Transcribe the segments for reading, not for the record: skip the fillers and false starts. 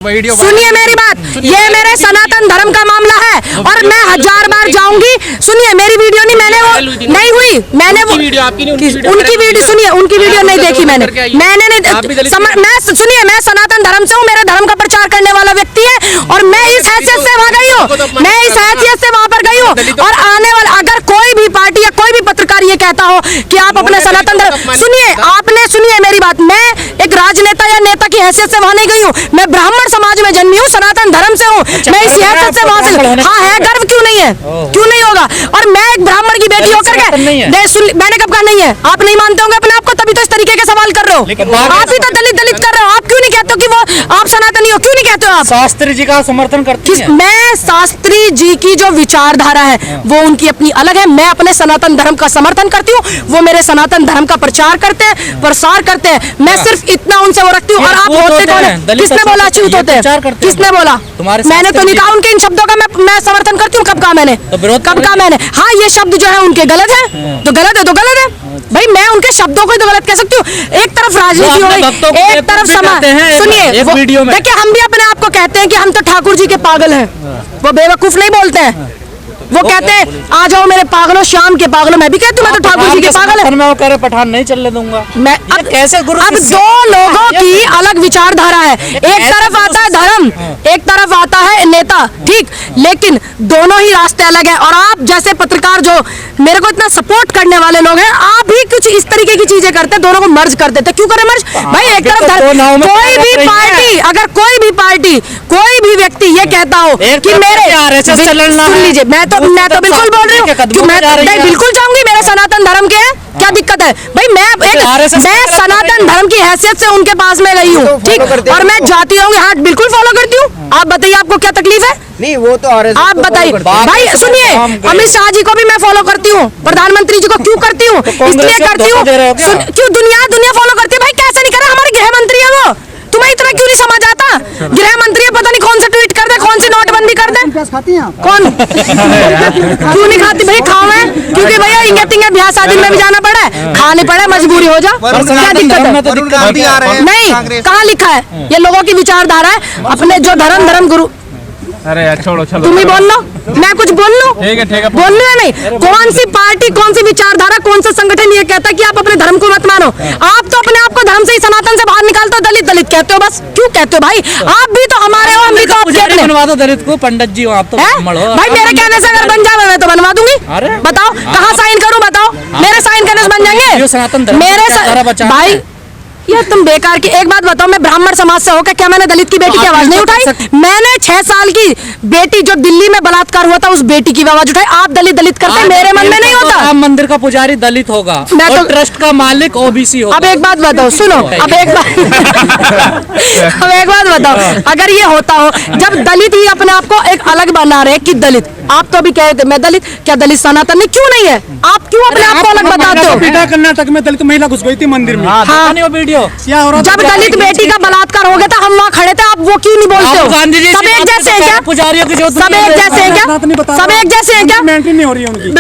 सुनिए मेरी बात, ये मेरे सनातन धर्म का मामला है और मैं 1000 बार जाऊंगी। सुनिए मेरी वीडियो नहीं, मैंने वो नहीं हुई, मैंने वो उनकी वीडियो सुनिए, उनकी वीडियो नहीं देखी मैंने मैं सुनिए, मैं सनातन धर्म से हूँ, मेरे धर्म का प्रचार करने वाला व्यक्ति है और मैं इस हैसियत से वहाँ गई हूँ, मैं इस हैसियत से वहाँ पर गई हूँ। और आने वाला अगर कोई भी पार्टी या कोई भी पत्रकार ये कहता हो कि आप अपने सनातन धर्म, सुनिए आपने सुनिए मेरी बात, मैं एक राजनेता या नेता की हैसियत से वहाँ नहीं गई हूँ, मैं ब्राह्मण समाज में जन्मी हूँ, सनातन धर्म से हूँ, मैं इस हैसियत से वहाँ से, हाँ है, गर्व क्यों नहीं है, क्यों नहीं होगा। और मैं एक ब्राह्मण की बेटी होकर के मैंने कब कहा नहीं है, आप नहीं मानते होंगे अपने आप को, तभी तो इस तरीके के सवाल कर रहे हो, आप ही तो दलित कर रहे हो, आप क्यों नहीं कहते हो कि वो आप सनातनी हो, क्यों नहीं कहते हो आप। शास्त्री जी का समर्थन करती हैं। मैं शास्त्री जी की जो विचारधारा है वो उनकी अपनी अलग है, मैं अपने सनातन धर्म का समर्थन करती हूँ, वो मेरे सनातन धर्म का प्रचार करते हैं, प्रसार करते हैं, मैं सिर्फ इतना उनसे वो रखती हूँ। और आप होते कौन है, किसने बोला अच्युत होते हैं, किसने बोला, मैंने तो नहीं कहा उनके इन शब्दों का मैं समर्थन करती हूँ, कब कहा मैंने, कब कहा मैंने। हाँ ये शब्द जो है उनके गलत है, तो गलत है तो गलत है भाई, मैं उनके शब्दों को तो गलत कह सकती हूँ। एक तरफ राजनीति हो गई, एक तरफ समाज, सुनिए देखिए हम भी अपने आप को कहते हैं कि हम तो ठाकुर जी के पागल हैं, वो बेवकूफ नहीं बोलते हैं, वो कहते हैं आ जाओ मेरे पागलों, शाम के पागलों, मैं भी कहती हूँ मैं तो ठाकुर जी के पागल है। मैं वो कह रहे पठान नहीं चलने दूंगा मैं अब कैसे गुरु, अब दो लोगों की अलग विचारधारा है, एक तरफ आता है धर्म, एक तरफ आता है नेता, ठीक, लेकिन दोनों ही रास्ते अलग है। और आप जैसे पत्रकार जो मेरे को इतना सपोर्ट करने वाले लोग हैं, आप भी कुछ इस तरीके की चीजें करते हैं, दोनों को मर्ज कर देते, क्यों करें मर्ज भाई। एक तरफ कोई भी पार्टी, अगर कोई भी पार्टी, कोई भी व्यक्ति ये कहता हो कि मेरे, सुन लीजिए, मैं तो बिल्कुल बोल रही हूँ, मैं बिल्कुल चाहूंगी, मेरे सनातन धर्म के हैं, क्या दिक्कत है भाई। मैं सनातन धर्म की हैसियत से उनके पास में गई हूँ, ठीक, और मैं जाती रहूंगी, हाँ बिल्कुल फॉलो करती हूँ। आप बताइए आपको क्या तकलीफ है, नहीं वो तो आप बताइए भाई। सुनिए अमित शाह जी को भी मैं फॉलो करती हूँ, प्रधानमंत्री जी को क्यों करती हूँ, इसलिए करती हूँ क्यों दुनिया फॉलो करती है भाई, कैसे नहीं करे, हमारे गृह मंत्री है वो, तुम्हें इतना क्यों नहीं समझ आता, गृह मंत्री है, पता नहीं कौन से ट्वीट कर दे, कौन सी नोटबंदी कर दे, कौन क्यों नहीं खाती भाई, खाओ मैं, क्योंकि भैया इंगे ब्याह शादी में भी जाना पड़ा है, खाने पड़े, मजबूरी हो जा, क्या दिक्कत है। नहीं कहाँ लिखा है, ये लोगों की विचारधारा है, अपने जो धर्म गुरु, अरे यार छोड़ो चलो, तुम ही बोल लो, मैं कुछ बोल लूं, बोलने है नहीं, कौन सी पार्टी, कौन सी विचारधारा, कौन सा संगठन ये कहता है कि आप अपने धर्म को मत मानो। आप तो अपने आप को धर्म से ही, सनातन से बाहर निकालते हो, दलित कहते हो, बस क्यों कहते हो भाई, आप भी तो हमारे हो, हम भी तो आपके बनवा दो दलित को, पंडित जी हो आप तो भाई, मेरे कहने से अगर बन जाए मैं तो बनवा दूंगी। बताओ कहाँ साइन करूँ, बताओ मेरे साइन करने से बन जाएंगे सनातन मेरे भाई। यार तुम बेकार की, एक बात बताओ, मैं ब्राह्मण समाज से होकर क्या मैंने दलित की बेटी की आवाज नहीं उठाई, मैंने 6 साल की बेटी जो दिल्ली में बलात्कार हुआ था उस बेटी की आवाज उठाई। आप दलित करते, मेरे मन में नहीं होता। राम मंदिर का पुजारी दलित होगा, मैं तो ट्रस्ट का मालिक ओबीसी होगा। अब एक बात बताओ, सुनो, अब एक बात बताओ, अगर ये होता हो, जब दलित ही अपने आप को एक अलग बना रहे कि दलित, आप तो अभी कहे थे मैं दलित, क्या दलित सनातन नहीं, क्यों नहीं है, आप क्यों अपने आप को अलग बताते हो। कर्नाटक में दलित महिला घुस गई थी मंदिर में, हाँ वीडियो जब दलित बेटी का बलात्कार हो गया था, हम वहाँ खड़े थे, आप वो क्यों नहीं बोलते हो। सब एक जैसे हैं क्या, पुजारियों की जो सब एक जैसे हैं क्या, सब एक जैसे हैं क्या, नहीं हो रही है उनकी।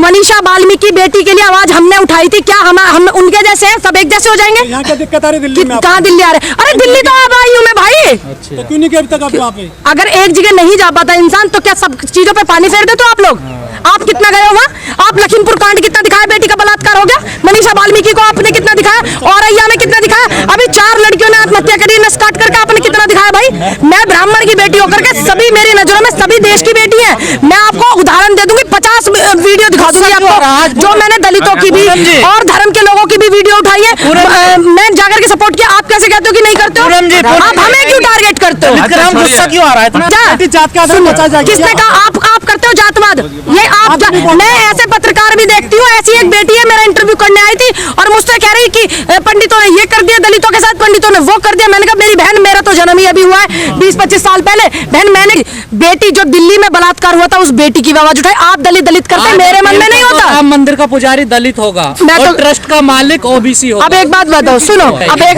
मनीषा वाल्मीकि बेटी के लिए आवाज हमने उठाई थी, क्या हम उनके जैसे हैं, सब एक जैसे हो जाएंगे। यहाँ क्या दिक्कत आ रही दिल्ली में, कहाँ दिल्ली आ रहे, अरे दिल्ली तो अब आई हूँ मैं भाई, तो क्यों नहीं गए अभी तक आप वहाँ पे। अगर एक जगह नहीं जा पाता इंसान तो क्या सब चीजों पे पानी फेर देते हो आप लोग। आप कितना गए हो वहाँ, आप लखीमपुर कांड कितना दिखाया, बेटी का बलात्कार हो गया, मनीषा वाल्मीकि को आपने कितना दिखाया, औरैया में कितना दिखाया, अभी 4 लड़कियों ने आत्महत्या करी, नस काट करके आपने कितना दिखाया भाई। मैं ब्राह्मण की बेटी होकर के, सभी मेरी नजरों में सभी देश की बेटी है, मैं आपको उदाहरण दे दूंगी, 50 वीडियो दिखा दूंगी आपको, जो मैंने दलितों की भी और धर्म के लोगों की भी वीडियो उठाई है, मैं जाकर के सपोर्ट किया। आप कैसे कहते हो कि नहीं करते हो, आप हमें क्यों टारगेट करते हो, गुस्सा क्यों आ रहा है, किसने कहा आप करते हो जातवाद, ये आप, मैं ऐसे पत्रकार भी देखती हूँ, ऐसी एक बेटी है मेरा इंटरव्यू करने आई थी और मुझसे कह रही कि पंडितों ने ये कर दिया, दलितों के साथ पंडितों ने वो कर दिया। मैंने कहा मेरी बहन, मेरा तो जन्म ही अभी हुआ है 20-25 साल पहले, बहन मैंने बेटी जो दिल्ली में बलात्कार हुआ था उस बेटी की आवाज उठाई। आप दलित करते, मेरे मन में नहीं होता। राम मंदिर का पुजारी दलित होगा, मैं तो ट्रस्ट का मालिक ओबीसी होगा। अब एक बात बताओ, सुनो, अब एक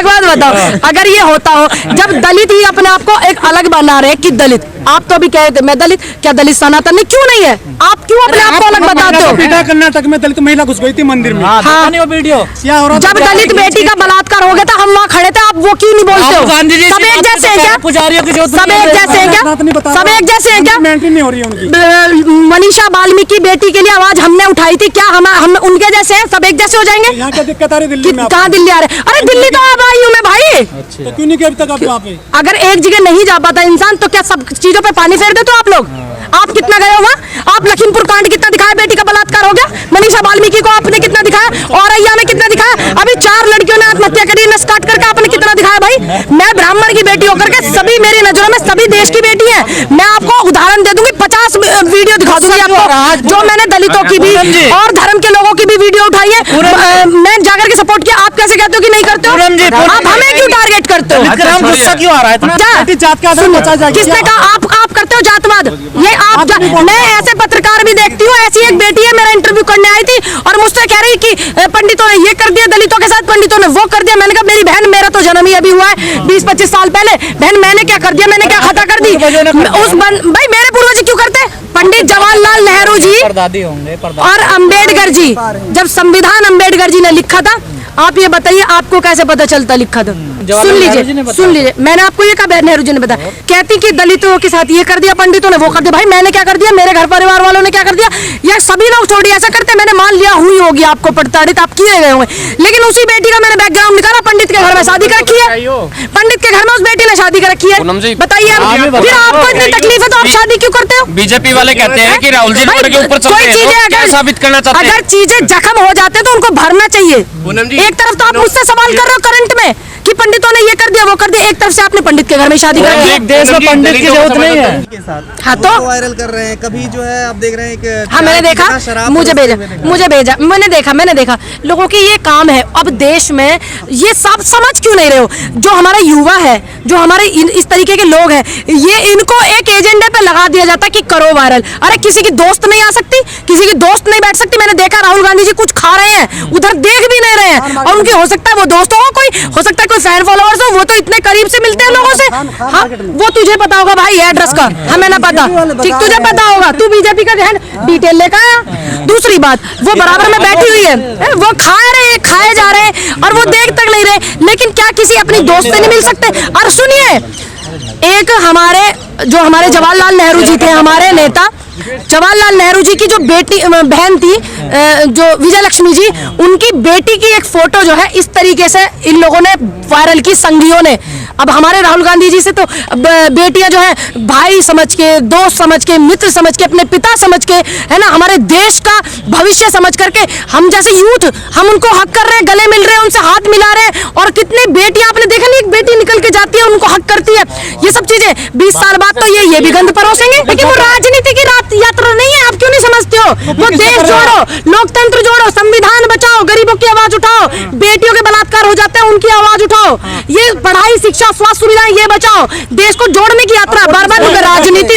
बात बताओ, अगर ये होता हो, जब दलित ही अपने आप को एक अलग बना रहे कि दलित, आप तो अभी कह रहे थे मैं दलित, क्या दलित सनातन नहीं? क्यों नहीं है? आप क्यों अपने आप को अलग बताते हो? बेटा कर्नाटक में दलित महिला घुस गई थी मंदिर में। हाँ नहीं वो वीडियो क्या हो रहा जब दलित बेटी का बलात्कार हो गया था हम वहाँ खड़े थे, आप वो क्यों नहीं बोलते हो? सब एक जैसे हैं क्या? पुजारियों की जो सब एक जैसे हैं क्या? सब एक जैसे हैं क्या? मेंटेन नहीं हो रही है उनकी। मनीषा वाल्मीकि बेटी के लिए आवाज हमने उठाई थी, क्या हम उनके जैसे हैं? सब एक जैसे हो जाएंगे? यहाँ क्या दिक्कत आ रही दिल्ली में? कहाँ दिल्ली आ रहे? अरे दिल्ली तो अब आई हूँ मैं भाई। तो क्यों नहीं गए अभी तक आप वहाँ पे? अगर एक जगह नहीं जा पाता इंसान तो क्या सब चीजों पे पानी फेर देते हो आप लोग? आप कितना गए हो वहाँ? आप लखीमपुर कांड कितना दिखाया? बेटी का बलात्कार हो गया। मनीषा वाल्मीकि को आपने कितना दिखाया? औरैया में कितना दिखाया? अभी 4 लड़कियों ने आत्महत्या करी, नस काट करके आपने कितना दिखाया भाई? मैं ब्राह्मण की बेटी होकर के सभी मेरी नजरों में सभी देश की बेटी है। मैं आपको उदाहरण दे दूंगी, 50 वीडियो दिखा दूंगी आपको जो मैंने दलितों की भी और धर्म के लोगों की भी वीडियो उठाई है। मैं जाकर के सपोर्ट किया, आप कैसे कहते हो कि नहीं करते हो? आप हमें क्यों टारगेट करते हो? गुस्सा क्यों आ रहा है इतना? जात का आधार बचा जाए। किसने कहा? आप करते हो जातवाद? ये आप मैं ऐसे पत्रकार भी देखती हूँ, ऐसी एक बेटी है मेरा इंटरव्यू करने आई थी और मुझसे कह रही कि पंडितों ने ये कर दिया, दलितों के साथ पंडितों ने वो कर दिया। मैंने कहा मेरी बहन, मेरा तो जन्म ही अभी हुआ है 20-25 साल पहले। बहन मैंने क्या कर दिया? मैंने क्या खता कर दी? भाई मेरे पूर्वज क्यों करते? पंडित जवाहरलाल नेहरू जी परदादी होंगे और अंबेडकर जी, जब संविधान अंबेडकर जी ने लिखा था, आप ये बताइए आपको कैसे पता चलता लिखा था? सुन लीजिए मैंने आपको ये कहा, नेहरू जी ने बताया। कहती कि दलितों के साथ ये कर दिया, पंडितों ने वो कर दिया। भाई मैंने क्या कर दिया? मेरे घर परिवार वालों ने क्या कर दिया? ये सभी लोग थोड़ी ऐसा करते हैं। मैंने मान लिया हुई होगी आपको प्रताड़ित, आप किए गए होंगे, लेकिन उसी बेटी का मैंने बैकग्राउंड निकाला, पंडित के घर में शादी कर रखी है। पंडित के घर में उस बेटी ने शादी कर रखी है। बताइए फिर आपको इतनी तकलीफ है तो आप शादी क्यों करते हो? बीजेपी वाले कहते हैं कि राहुल जी रोड के ऊपर चलते हैं, तो क्या साबित करना चाहते हैं? अगर चीजें जख्म हो जाते हैं तो उनको भरना चाहिए। एक तरफ तो आप मुझसे सवाल कर रहे हो करंट में कि पंडितों ने ये कर दिया वो कर दिया, एक तरफ से आपने पंडित के घर में शादी कर दी। देश में पंडित की जरूरत नहीं है। हाँ तो वायरल कर रहे हैं, कभी जो है आप देख रहे हैं कि हाँ मैंने देखा, मुझे भेजा मैंने देखा लोगों की ये काम है। अब देश में ये सब समझ क्यों नहीं रहे हो? जो हमारा युवा है, जो हमारे इस तरीके के लोग हैं, ये इनको एक एजेंडे पे लगा दिया जाता है कि करो वायरल। अरे किसी की दोस्त नहीं आ सकती, किसी की दोस्त नहीं बैठ सकती। मैंने देखा राहुल गांधी जी कुछ खा रहे हैं, उधर देख भी नहीं रहे हैं, और उनके हो सकता है वो दोस्त हो, कोई हो सकता है कोई फैन फॉलोअर्स हो, वो तो इतने करीब से मिलते हैं लोगों से। हाँ वो तुझे पता होगा भाई एड्रेस का, हमें ना पता, ठीक तुझे पता होगा, तू बीजेपी का डिटेल लेकर आया। दूसरी बात वो बराबर में बैठी हुई है, वो खाए जा रहे हैं और वो देख तक नहीं रहे। लेकिन क्या किसी अपनी दोस्त से नहीं मिल सकते? और सुनिए, एक जो हमारे जवाहरलाल नेहरू जी थे, हमारे नेता जवाहरलाल नेहरू जी की जो बेटी बहन थी जो विजय लक्ष्मी जी, उनकी बेटी की एक फोटो जो है इस तरीके से इन लोगों ने वायरल की, संघियों ने। अब हमारे राहुल गांधी जी से तो बेटियां जो है भाई समझ के, दोस्त समझ के, मित्र समझ के, अपने पिता समझ के, है ना, हमारे देश का भविष्य समझ करके हम जैसे यूथ हम उनको हक कर रहे हैं, गले मिल रहे हैं, उनसे हाथ मिला रहे हैं। और कितनी बेटियां आपने देखा नहीं, एक बेटी निकल के जाती है उनको हक करती है। ये सब चीजें 20 साल बाद तो ये भी गंद परोसेंगे। लेकिन वो राजनीति की यात्रा नहीं है, आप क्यों नहीं समझते हो? वो देश जोड़ो, लोकतंत्र जोड़ो, संविधान बचाओ, गरीबों की आवाज उठाओ, बेटियों के बलात्कार हो जाते हैं उनकी आवाज उठाओ, ये पढ़ाई शिक्षा स्वास्थ्य सुविधाएं ये बचाओ, देश को जोड़ने की यात्रा। बार बार राजनीति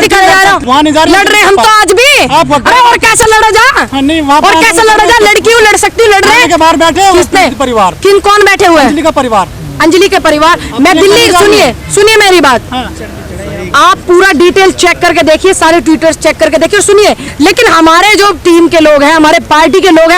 करे जा रहे हो, लड़ रहे हम तो आज भी। अरे और कैसे लड़ा जा, और कैसे लड़ा जा? लड़की लड़ सकती, लड़ रहे हैं। बाहर बैठे किसने? परिवार कौन बैठे हुए हैं? अंजलि के परिवार। मैं दिल्ली, सुनिए मेरी बात, आप पूरा डिटेल चेक करके देखिए, सारे ट्विटर्स चेक करके देखिए, सुनिए। लेकिन हमारे जो टीम के लोग हैं, हमारे पार्टी के लोग हैं,